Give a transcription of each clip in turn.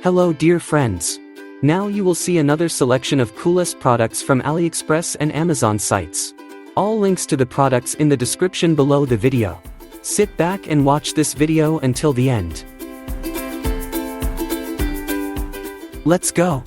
Hello dear friends. Now you will see another selection of coolest products from AliExpress and Amazon sites. All links to the products in the description below the video. Sit back and watch this video until the end. Let's go.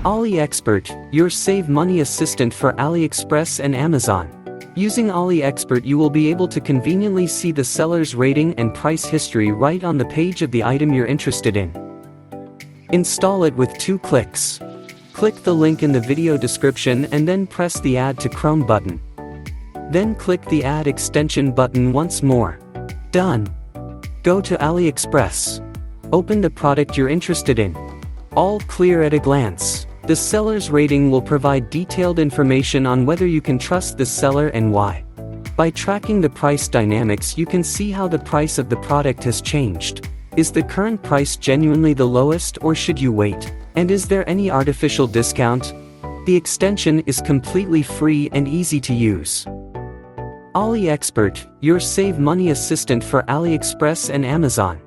AliExpert, your save money assistant for AliExpress and Amazon. Using AliExpert, you will be able to conveniently see the seller's rating and price history right on the page of the item you're interested in. Install it with 2 clicks. Click the link in the video description and then press the Add to Chrome button. Then click the Add Extension button once more. Done. Go to AliExpress. Open the product you're interested in. All clear at a glance. The seller's rating will provide detailed information on whether you can trust the seller and why. By tracking the price dynamics, you can see how the price of the product has changed. Is the current price genuinely the lowest, or should you wait? And is there any artificial discount? The extension is completely free and easy to use. AliExpert, your save money assistant for AliExpress and Amazon.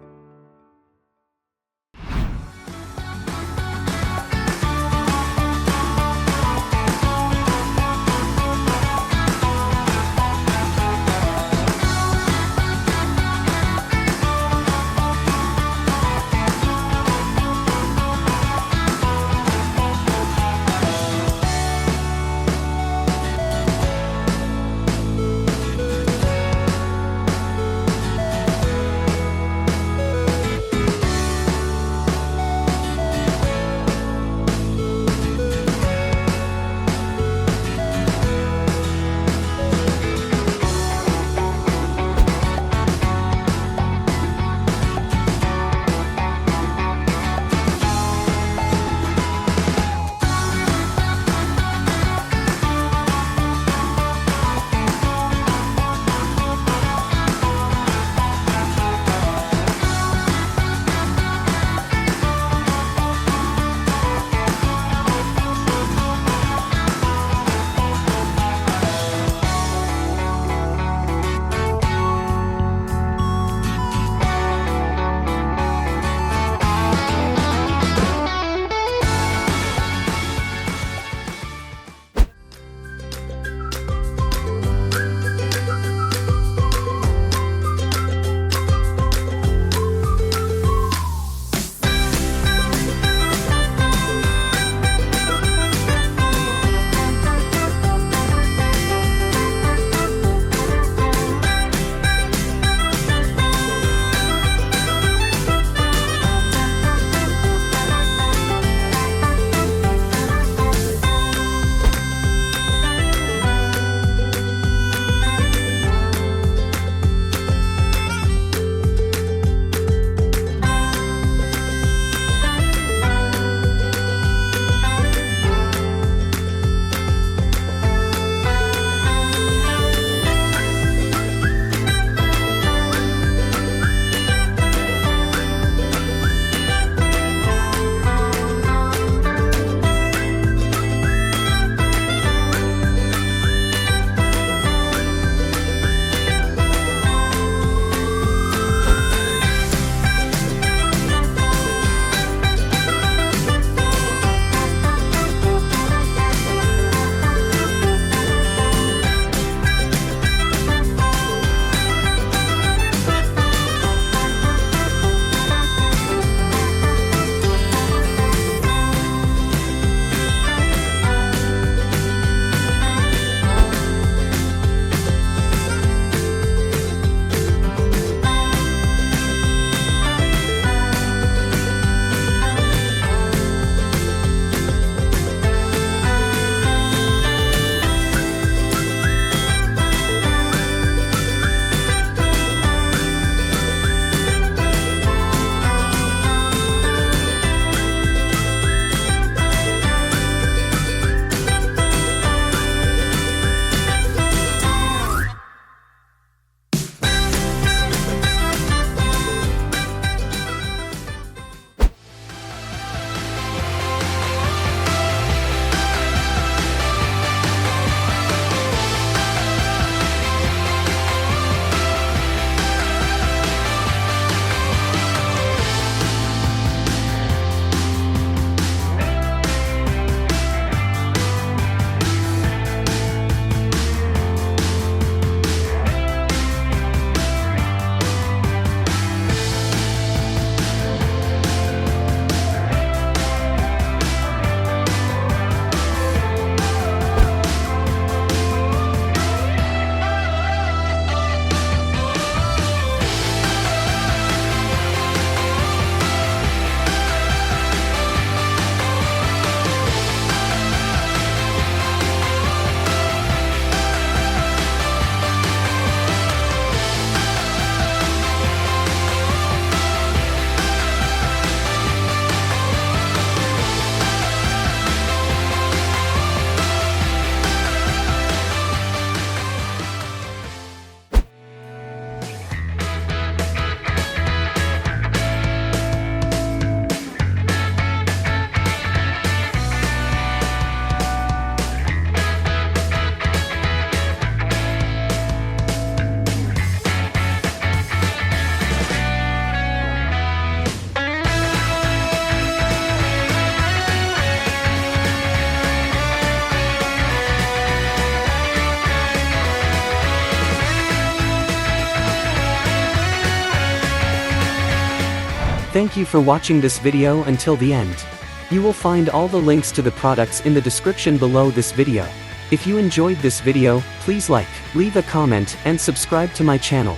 Thank you for watching this video until the end. You will find all the links to the products in the description below this video. If you enjoyed this video, please like, leave a comment, and subscribe to my channel.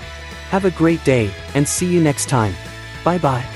Have a great day, and see you next time. Bye bye.